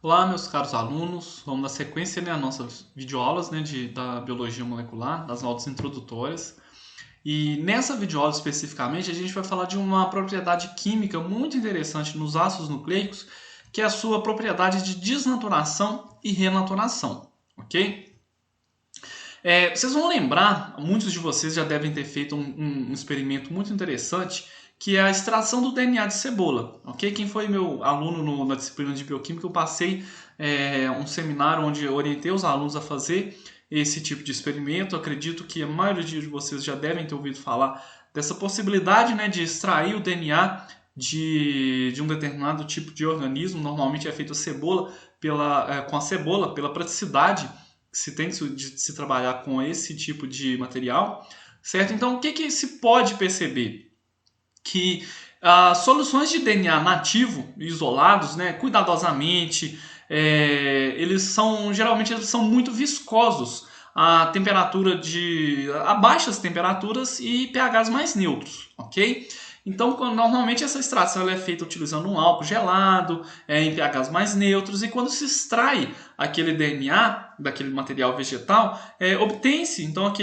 Olá, meus caros alunos, vamos dar sequência às nossas videoaulas da biologia molecular, das aulas introdutórias. E nessa videoaula especificamente, a gente vai falar de uma propriedade química muito interessante nos ácidos nucleicos, que é a sua propriedade de desnaturação e renaturação, ok? Vocês vão lembrar, muitos de vocês já devem ter feito um experimento muito interessante, que é a extração do DNA de cebola, ok? Quem foi meu aluno na disciplina de bioquímica, eu passei um seminário onde eu orientei os alunos a fazer esse tipo de experimento. Eu acredito que a maioria de vocês já devem ter ouvido falar dessa possibilidade, né, de extrair o DNA de um determinado tipo de organismo. Normalmente é feito com a cebola, pela praticidade que se tem de se trabalhar com esse tipo de material, certo? Então, o que se pode perceber? Que soluções de DNA nativo, isolados, né, cuidadosamente, geralmente eles são muito viscosos a baixas temperaturas e pHs mais neutros, ok? Então, normalmente essa extração ela é feita utilizando um álcool gelado, em pHs mais neutros, e quando se extrai aquele DNA daquele material vegetal, obtém-se então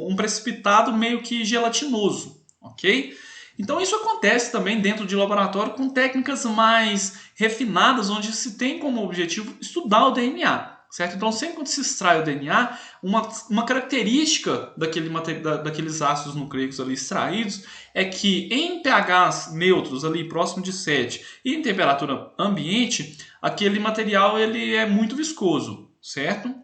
um precipitado meio que gelatinoso, ok? Então isso acontece também dentro de laboratório com técnicas mais refinadas, onde se tem como objetivo estudar o DNA, certo? Então sempre quando se extrai o DNA, uma característica daqueles ácidos nucleicos ali extraídos é que em pHs neutros ali próximo de 7 e em temperatura ambiente, aquele material ele é muito viscoso, certo?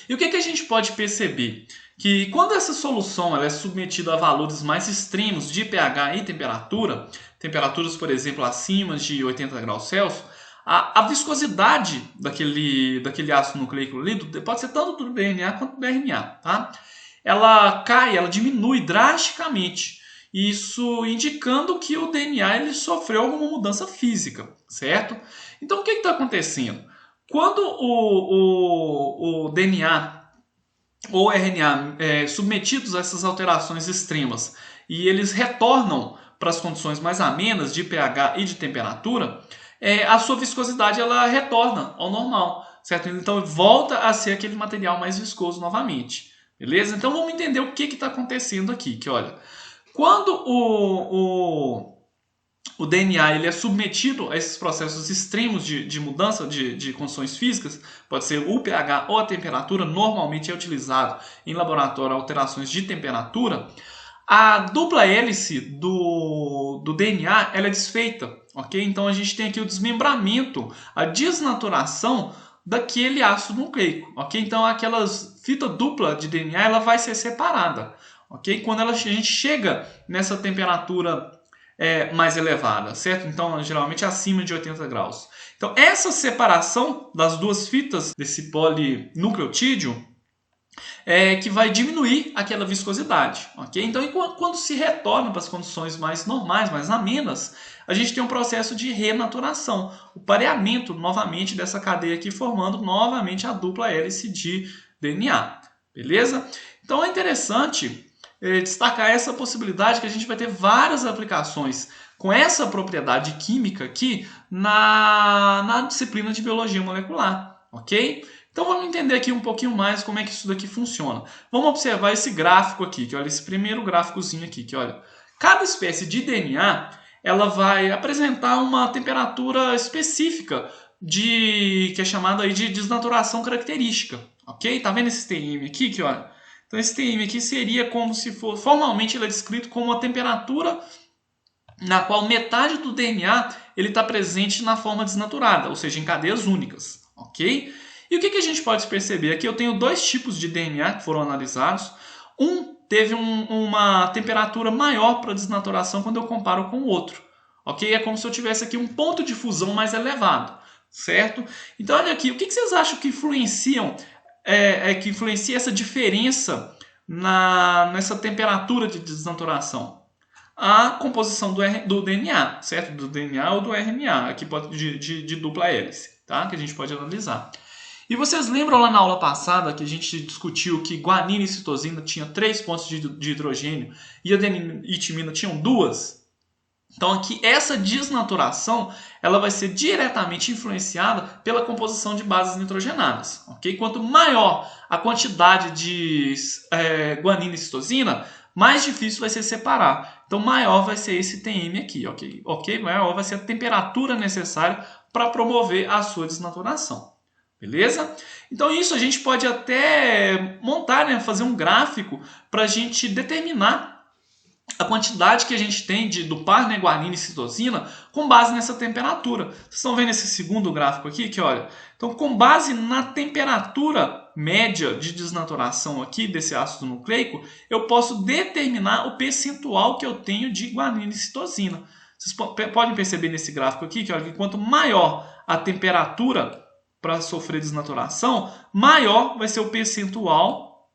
E o que a gente pode perceber? Que quando essa solução ela é submetida a valores mais extremos de pH e temperatura, temperaturas, por exemplo, acima de 80 graus Celsius, a viscosidade daquele ácido nucleico ali, pode ser tanto do DNA quanto do RNA, tá? Ela cai, ela diminui drasticamente. Isso indicando que o DNA ele sofreu alguma mudança física, certo? Então o que está acontecendo? Quando o DNA ou RNA submetidos a essas alterações extremas e eles retornam para as condições mais amenas de pH e de temperatura, a sua viscosidade ela retorna ao normal, certo? Então volta a ser aquele material mais viscoso novamente, beleza? Então vamos entender o que está acontecendo aqui, que olha, quando o DNA ele é submetido a esses processos extremos de mudança de condições físicas, pode ser o pH ou a temperatura, normalmente é utilizado em laboratório alterações de temperatura, a dupla hélice do DNA ela é desfeita, ok? Então a gente tem aqui o desmembramento, a desnaturação daquele ácido nucleico, ok? Então aquela fita dupla de DNA ela vai ser separada, ok? Quando a gente chega nessa temperatura mais elevada, certo? Então, geralmente acima de 80 graus. Então, essa separação das duas fitas desse polinucleotídeo que vai diminuir aquela viscosidade, ok? Então, quando se retorna para as condições mais normais, mais amenas, a gente tem um processo de renaturação, o pareamento novamente dessa cadeia aqui, formando novamente a dupla hélice de DNA, beleza? Então, é interessante destacar essa possibilidade que a gente vai ter várias aplicações com essa propriedade química aqui na disciplina de biologia molecular, ok? Então vamos entender aqui um pouquinho mais como é que isso daqui funciona. Vamos observar esse gráfico aqui, que olha, esse primeiro gráficozinho aqui, que olha, cada espécie de DNA ela vai apresentar uma temperatura específica que é chamada aí de desnaturação característica, ok? Tá vendo esse TM aqui, que olha, então esse TM aqui seria como se fosse, formalmente ele é descrito como a temperatura na qual metade do DNA ele está presente na forma desnaturada, ou seja, em cadeias únicas, ok? E o que a gente pode perceber aqui? Eu tenho dois tipos de DNA que foram analisados. Um teve uma temperatura maior para desnaturação quando eu comparo com o outro, ok? É como se eu tivesse aqui um ponto de fusão mais elevado, certo? Então olha aqui, o que vocês acham que que influencia essa diferença nessa temperatura de desnaturação? A composição do DNA, certo? Do DNA ou do RNA, aqui de dupla hélice, tá? Que a gente pode analisar. E vocês lembram lá na aula passada que a gente discutiu que guanina e citosina tinham 3 pontos de hidrogênio e adenina e timina tinham 2? Então aqui essa desnaturação ela vai ser diretamente influenciada pela composição de bases nitrogenadas, ok? Quanto maior a quantidade de guanina e citosina, mais difícil vai ser separar. Então maior vai ser esse TM aqui, ok? Maior vai ser a temperatura necessária para promover a sua desnaturação. Beleza? Então isso a gente pode até montar, né, fazer um gráfico para a gente determinar a quantidade que a gente tem do par, né, guanina e citosina com base nessa temperatura. Vocês estão vendo esse segundo gráfico aqui? Que olha, então com base na temperatura média de desnaturação aqui desse ácido nucleico, eu posso determinar o percentual que eu tenho de guanina e citosina. Vocês podem perceber nesse gráfico aqui que, olha, que quanto maior a temperatura para sofrer desnaturação, maior vai ser o percentual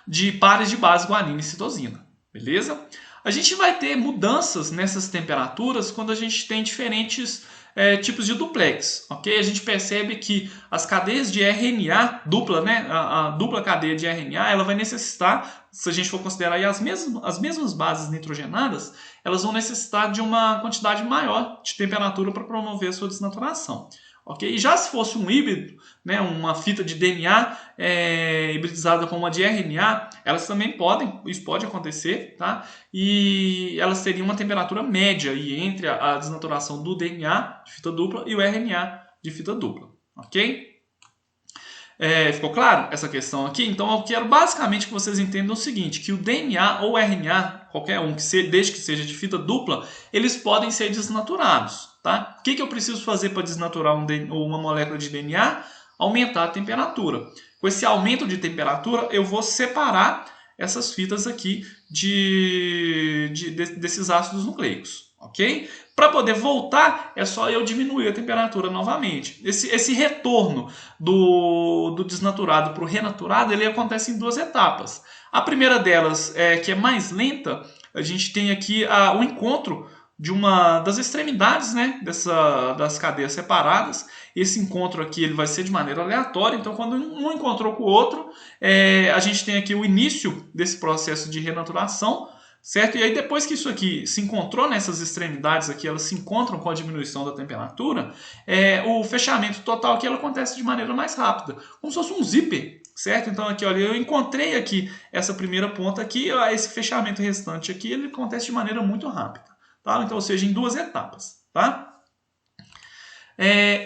de pares de base guanina e citosina. Beleza? A gente vai ter mudanças nessas temperaturas quando a gente tem diferentes tipos de duplex, ok? A gente percebe que as cadeias de RNA dupla, né? A dupla cadeia de RNA, ela vai necessitar, se a gente for considerar aí as mesmas bases nitrogenadas, elas vão necessitar de uma quantidade maior de temperatura para promover a sua desnaturação. Okay? E já se fosse um híbrido, né, uma fita de DNA hibridizada com uma de RNA, elas também podem, isso pode acontecer, tá? E elas teriam uma temperatura média aí entre a desnaturação do DNA de fita dupla e o RNA de fita dupla, ok? Ficou claro essa questão aqui? Então eu quero basicamente que vocês entendam o seguinte, que o DNA ou RNA, qualquer um, desde que seja de fita dupla, eles podem ser desnaturados. Tá? O que eu preciso fazer para desnaturar uma molécula de DNA? Aumentar a temperatura. Com esse aumento de temperatura, eu vou separar essas fitas aqui desses ácidos nucleicos. Ok? Para poder voltar, é só eu diminuir a temperatura novamente. Esse retorno do desnaturado para o renaturado, ele acontece em duas etapas. A primeira delas, que é mais lenta, a gente tem aqui o encontro de uma das extremidades, né, das cadeias separadas. Esse encontro aqui ele vai ser de maneira aleatória, então quando um encontrou com o outro, a gente tem aqui o início desse processo de renaturação, certo? E aí depois que isso aqui se encontrou nessas extremidades aqui, elas se encontram com a diminuição da temperatura, o fechamento total aqui ela acontece de maneira mais rápida, como se fosse um zíper, certo? Então aqui, olha, eu encontrei aqui essa primeira ponta aqui, esse fechamento restante aqui, ele acontece de maneira muito rápida. Tá? Então, ou seja, em duas etapas. Tá?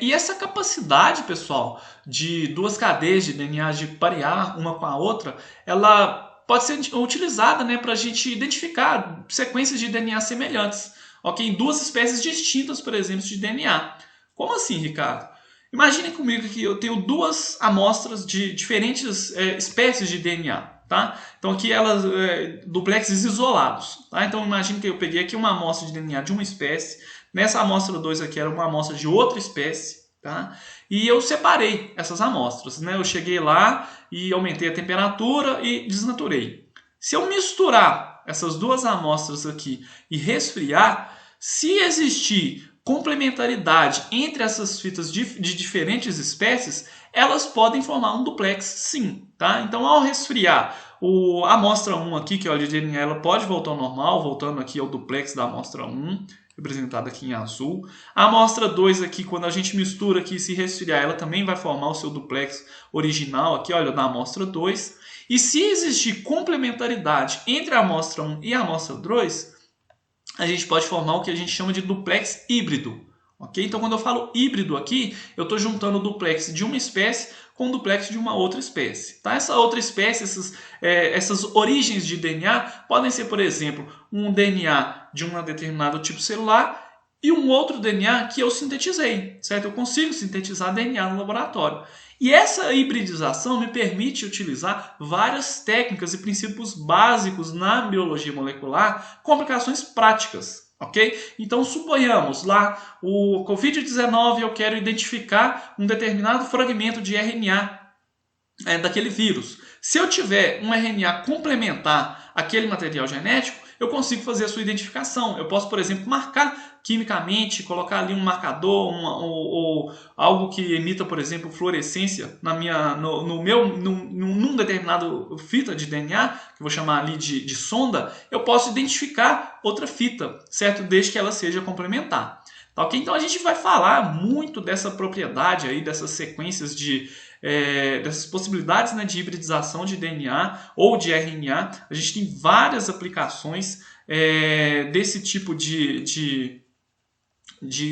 E essa capacidade, pessoal, de duas cadeias de DNA de parear uma com a outra, ela pode ser utilizada, né, para a gente identificar sequências de DNA semelhantes, okay? Em duas espécies distintas, por exemplo, de DNA. Como assim, Ricardo? Imagine comigo que eu tenho duas amostras de diferentes espécies de DNA. Tá? Então aqui elas duplexes isolados. Tá? Então imagine que eu peguei aqui uma amostra de DNA de uma espécie. Nessa amostra 2 aqui era uma amostra de outra espécie. Tá? E eu separei essas amostras. Né? Eu cheguei lá e aumentei a temperatura e desnaturei. Se eu misturar essas duas amostras aqui e resfriar, se existir complementaridade entre essas fitas de diferentes espécies, elas podem formar um duplex sim, tá? Então ao resfriar a amostra 1 aqui, que é o de DNA, ela pode voltar ao normal, voltando aqui ao duplex da amostra 1, representada aqui em azul. A amostra 2 aqui, quando a gente mistura aqui e se resfriar, ela também vai formar o seu duplex original aqui, olha, da amostra 2. E se existir complementaridade entre a amostra 1 e a amostra 2, a gente pode formar o que a gente chama de duplex híbrido. Okay? Então, quando eu falo híbrido aqui, eu estou juntando o duplex de uma espécie com o duplex de uma outra espécie. Tá? Essa outra espécie, essas origens de DNA, podem ser, por exemplo, um DNA de um determinado tipo celular e um outro DNA que eu sintetizei. Certo? Eu consigo sintetizar DNA no laboratório. E essa hibridização me permite utilizar várias técnicas e princípios básicos na biologia molecular com aplicações práticas. Ok? Então suponhamos lá o Covid-19, eu quero identificar um determinado fragmento de RNA daquele vírus. Se eu tiver um RNA complementar àquele material genético, eu consigo fazer a sua identificação. Eu posso, por exemplo, marcar quimicamente, colocar ali um marcador ou algo que emita, por exemplo, fluorescência num determinado fita de DNA, que eu vou chamar ali de sonda, eu posso identificar outra fita, certo? Desde que ela seja complementar. Tá, okay? Então a gente vai falar muito dessa propriedade aí, dessas sequências dessas possibilidades, né, de hibridização de DNA ou de RNA. A gente tem várias aplicações desse tipo de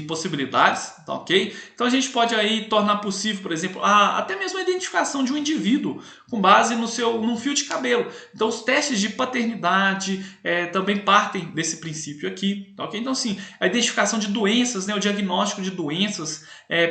possibilidades, tá, ok? Então a gente pode aí tornar possível, por exemplo, até mesmo a identificação de um indivíduo com base num fio de cabelo. Então os testes de paternidade também partem desse princípio aqui, tá, ok? Então sim, a identificação de doenças, né, o diagnóstico de doenças,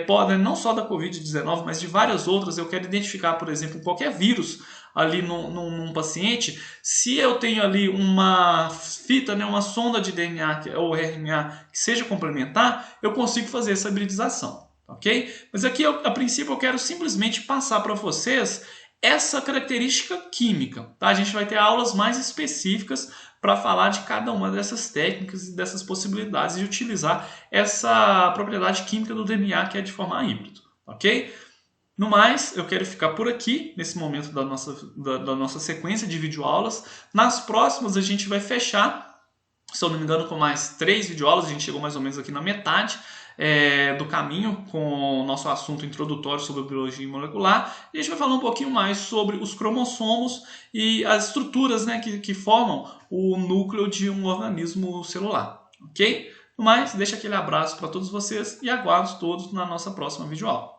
pode não só da Covid-19, mas de várias outras. Eu quero identificar, por exemplo, qualquer vírus ali num paciente. Se eu tenho ali uma fita, né, uma sonda de DNA ou RNA que seja complementar, eu consigo fazer essa hibridização, ok? Mas aqui, a princípio, eu quero simplesmente passar para vocês essa característica química, tá? A gente vai ter aulas mais específicas para falar de cada uma dessas técnicas e dessas possibilidades de utilizar essa propriedade química do DNA, que é de formar híbrido, ok? No mais, eu quero ficar por aqui, nesse momento da nossa sequência de videoaulas. Nas próximas, a gente vai fechar, se eu não me engano, com mais 3 videoaulas. A gente chegou mais ou menos aqui na metade do caminho com o nosso assunto introdutório sobre biologia molecular. E a gente vai falar um pouquinho mais sobre os cromossomos e as estruturas, né, que formam o núcleo de um organismo celular. Ok? No mais, deixo aquele abraço para todos vocês e aguardo todos na nossa próxima videoaula.